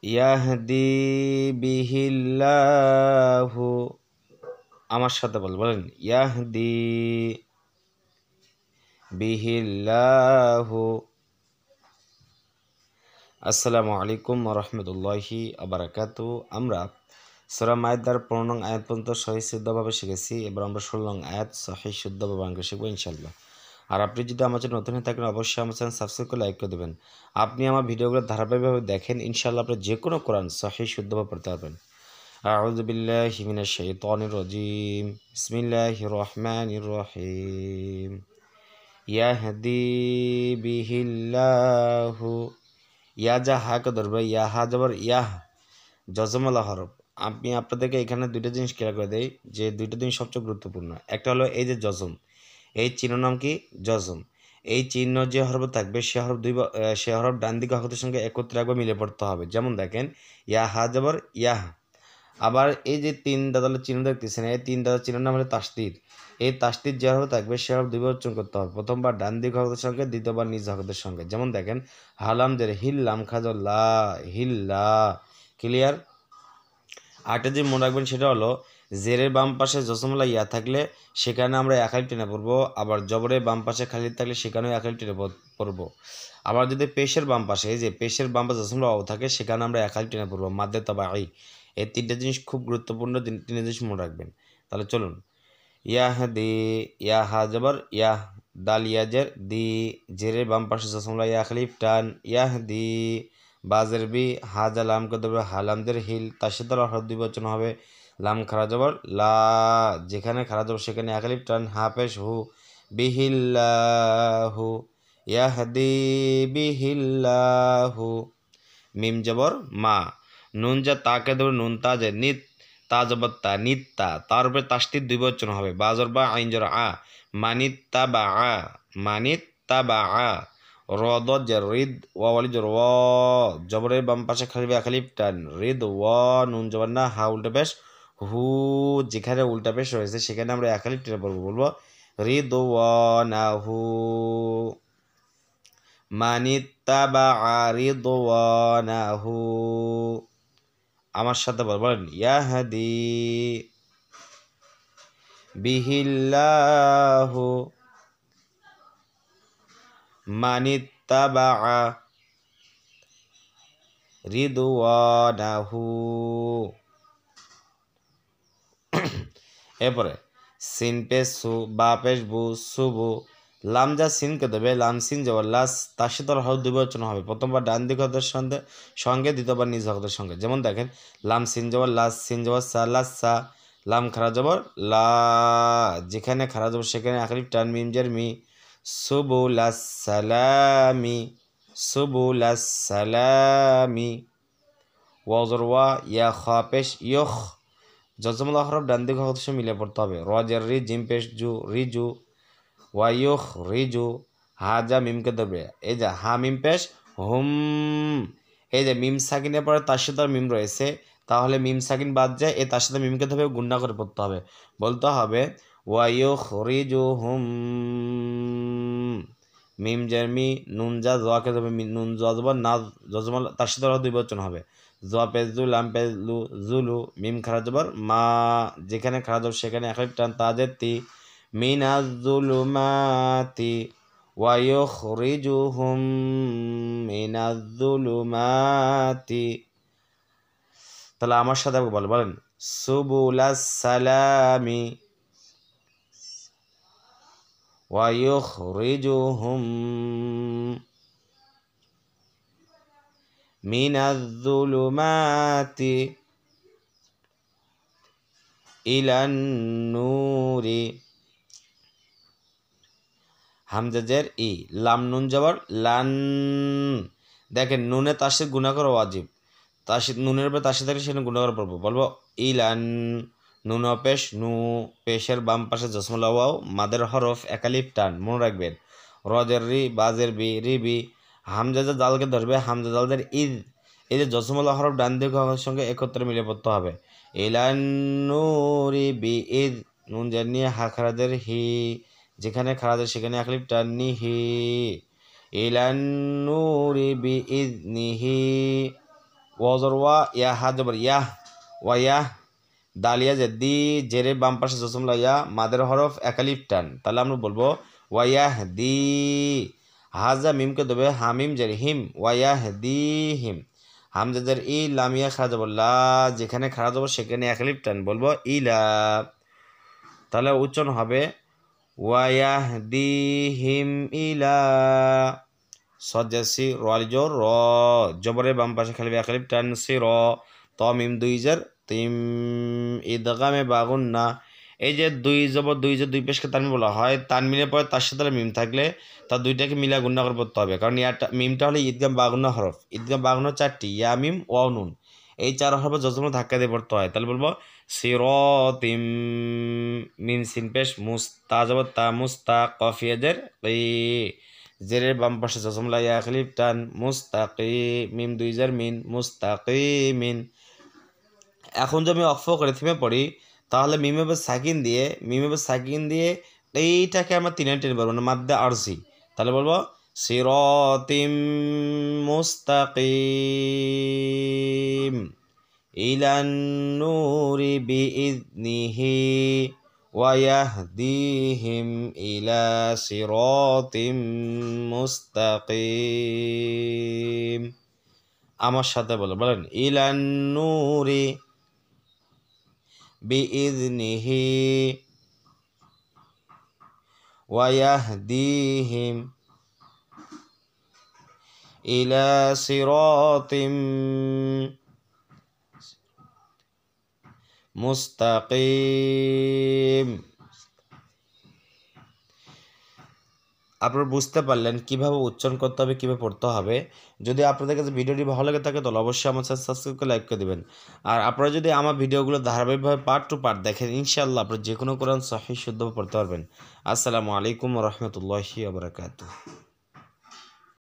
ইয়াহদি বিহিল্লাহু, আমার সাথে বলেন ইয়াহদি বিহিল্লাহু। আসসালামু আলাইকুম ওয়া রাহমাতুল্লাহি ওয়া বারাকাতুহু। আমরা সূরা মাইদার 15 নং আয়াত পর্যন্ত সহিহ শুদ্ধভাবে শিখেছি। এবার আমরা 16 নং আয়াত সহিহ শুদ্ধভাবে অঙ্ক শিখব ইনশাআল্লাহ। আর আপনি যদি আমার চ্যানেল নতুন হয়ে থাকেন অবশ্যই আমার চ্যানেল সাবস্ক্রাইব করে লাইক করে দেবেন। আপনি আমার ভিডিওগুলো ধারাবাহিকভাবে দেখেন, ইনশাআল্লাহ আপনি যে কোনো কোরআন সহিহ শুদ্ধভাবে পড়তে পারবেন। আউযু বিল্লাহি মিনাশ শাইতানির রাজিম। বিসমিল্লাহির রহমানির রহিম। ইয়াহদি বিহিল্লাহু, ইয়া যা হাকে ধরবে, ইয়া হা যাবার ইয়াহ, জজমলা হরফ। আমি আপনাদেরকে এখানে দুইটা জিনিস ক্লিয়ার করে দেই, যে দুইটা জিনিস সবচেয়ে গুরুত্বপূর্ণ। একটা হলো এই যে জজম, এই চিহ্ন নাম কি? জজম। এই চিহ্ন যে হরফ থাকবে সে হরফ সে হরফ ডান দিকে হরফের সঙ্গে একত্রে একবার মিলে পড়তে হবে। যেমন দেখেন ইয়া হা যাবার ইয়াহ। আবার এই যে তিন দাদালের চিহ্ন দেখতেছেন, এই তিন দাদার চিহ্ন নাম হলো তাসদিদ। এই তাসদিদ যে হরফ থাকবে সে হরফ দুইবার উচ্চারণ করতে হবে, প্রথমবার ডান দিক হরফের সঙ্গে, দ্বিতীয়বার নিজ হরফের সঙ্গে। যেমন দেখেন হালাম দের হিল্লাম খাজর লা, হিল্লা। ক্লিয়ার? আরেকটা যে মনে রাখবেন সেটা হলো জেরের বাম পাশে জসমলা ইয়া থাকলে সেখানে আমরা এক আলিফ টেনে পড়বো, আবার জবরের বাম পাশে খালি থাকলে সেখানেও এক আলিফ টেনে পড়বো। আবার যদি পেশের বাম পাশে, এই যে পেশের বাম পাশে জসমলা ও থাকে সেখানে আমরা এক আলিফ টেনে পড়বো, মাদ্দে তবা আই। এই তিনটা জিনিস খুব গুরুত্বপূর্ণ, তিনটা জিনিস মনে রাখবেন। তাহলে চলুন, ইয়াহ দি, ইয়া হা জবর ইয়াহ, দাল ইয়াজের দি, জেরের বাম পাশে জসমলা ইয়া খালিফ টান, ইয়াহ দি। বাজের বি, হাজা লাম কে দেবে হালামদের হিল, তার সাথে হরফ দুই বচন হবে। লাম খারা জবর লা, যেখানে খারা জবর সেখানে এক আলিফ টান, হাফেশ হু, বিহিল্লাহু, ইয়াহদি বিহিল্লাহু। মিম জবর মা, নুন যা তাকে দেবে নুন তাজে নিত, তা জবর তা, নিত্তা, তার উপরে তাসদিদ দুই বচন হবে। বাজর বা আইন জর আ, মানিত্তা বা আ, মানিত্তা বা আ। রদ জের রিদ, ওয়ালি জর ওয়া, জবরের বাম পাশে খালি খালিফ টান, রিদ ওয়া, নুন জবর না, হা উল্টা পেশ হু, যেখানে উল্টা পেশ রয়েছে সেখানে আমরা এক খালিফ টেনে পড়বো, বলবো রিদ ওয়া না হু, মানিত্তাবাআ রিদওয়ানাহু। আমার সাথে বলেন ইয়াহদি বিহিল্লাহু মানিত্তাবাআ রিদওয়ানাহু। এরপরে সিন পেশ সু, বা পেশ বু, সুবু। লাম যা সিনকে দেবে, লাম সিন যাবার লাস, তার সাথে হরফ দুই বচন হবে, প্রথমবার ডান দিক হরফের সঙ্গে, দ্বিতীয়বার নিজ হরফের সঙ্গে। যেমন দেখেন লাম সিন যাবার লাস, সিন যাবার সা, লাস সা। লাম খারা যাবার লা, যেখানে খারা যাবার সেখানে এক আলিফ টান, মিম জের মি, সুবুলাস সালামি, সুবুলাস সালামি। ওয়াজর ওয়া, ইয়া খা পেশ ইয়খ, জজমুল্লাহ হরফ ডান দিকে হরফের সঙ্গে মিলে পড়তে হবে। রজের রি, জিম পেশ জু, রিজু, ওয়াইয়ুখ রিজু। হাজা মিমকে ধরবে, এই যে হা মিম পেশ হুম, এই যে মিম সাকিনের পরে তার সাথে মিম রয়েছে, তাহলে মিম সাকিন বাদ যায়, এ তার সাথে মিমকে ধরবে, গুন্না করে পড়তে হবে। বলতে হবে ওয়াইয়ুখ রিজু হুম, মিম জারমি, নুন যা জোয়াকে ধরবে, নুন জজবর না, জজমল তার সাথে দুই বচন হবে। জোয়া পেজু, লাম পেজলু, জুলু। মিম খারা জবর মা, যেখানে খারা জবর সেখানে এক টান, তাজের তি, মিনাজ্জুলুমাতি ওয়ায়ুখরিজুহুম মিনাজ্জুলুমাতি। তাহলে আমার সাথে বলেন সুবুলাস সালামি ওয়ায়ুখরিজুহুম মিনাজ্জুলুমাতি ইলান নূরি। হামজাজের ই, লাম নুন জবর লান। দেখেন নুনে তার সাথে গুণা করা ওয়াজিব, তার সাথে নুনের উপরে তার সাথে সেখানে গুণা করা পড়বো, বলবো ইলান। নুন পেশ নু, পেশের বাম পাশে জসমলা ওয়াও, মাদের হরফ একালিফ টান, মনে রাখবেন। রজের রি, বাজের বি, রিবি। হামজাজা জালকে ধরবে, হামজা জালদের ইদ, এই যে জসমলা হরফ ডান দিক হরফের সঙ্গে একত্রে মিলে পড়তে হবে। ইলান নুরি বি ইদ, নুন জানিয়ে হা খারাদের হি, যেখানে খারাদের সেখানে একলিফ টান, নিহি। ইলান নুরি বি ইদনিহি, ওয়াজর ওয়া ইয়া হা জবর ইয়াহ ওয়া ইয়াহ দালিয়া জেদ্দি জেরে বাম পাশে জসমলা ইয়া মাদের হরফ একালিফ টান তাহলে আমরা বলবো ওয়াইয়াহ দি হাজা মিমকে দেবে হামিম জের হিম ওয়াইয়াহ দি হিম হামজাদের ই লামিয়া খারা যাব লা যেখানে খারা যাব সেখানে একালিফ টান বলবো ইলা তাহলে উচ্চারণ হবে ওয়াইয়াহ দি হিম ইলা সজ্জাসি রোয়ালিজোর র জবরের বাম পাশে খালি একালিফ টান সি র ত মিম দুই জের তিম ঈদগামে বাগুন না এই যে দুই জবর দুই যে দুই পেশকে তানমিন বলা হয় তানমিনের পরে তার সাথে মিম থাকলে তার দুইটাকে মিলা গুণা করে পড়তে হবে কারণ ইয়াটা মিমটা হলো ঈদগাম বাগুনা হরফ ঈদগাম বাগুনা চারটি ইয়া মিম ওয়াও নুন এই চার হরফে যজমে ধাক্কা দিয়ে পড়তে হয় তাহলে বলবো সিরাতিম মিম সিন পেশ মুস্তা জবর তা মুস্তা কফিয়াদের জেরের বাম পাশে জজমলা ইয়া খালিফ টান মুস্তাকি মিম দুই জার মিন মুস্তাকিমিন এখন যদি আমি অক্ষ করে থেমে পড়ি তাহলে মিমেবে সাকিন দিয়ে এইটাকে আমরা তিনে টেনে পারবো না মাদ্দে আরসি তাহলে বলবো সিরাতিম মুস্তাকিম ইলান নূরি বিইذনিহি ওয়া ইয়াহদিহিম ইলা সিরাতিম মুস্তাকিম আমার সাথে বলেন ইলান নূরি বিইذনিহি ওয়া ইয়াহদিহিম ইলা সিরাতিম মুস্তাকিম আপনারা বুঝতে পারলেন কিভাবে উচ্চারণ করতে হবে কিভাবে পড়তে হবে যদি আপনাদের কাছে ভিডিওটি ভালো লাগে থাকে তাহলে অবশ্যই আমার চ্যানেল সাবস্ক্রাইব করে লাইক করে দেবেন আর আপনারা যদি আমার ভিডিওগুলো ধারাবাহিকভাবে পার্ট টু পার্ট দেখেন ইনশাআল্লাহ আপনারা যে কোনো কোরআন সহিহ শুদ্ধভাবে পড়তে পারবেন আসসালামু আলাইকুম ওয়া রাহমাতুল্লাহি ওয়া বারাকাতুহু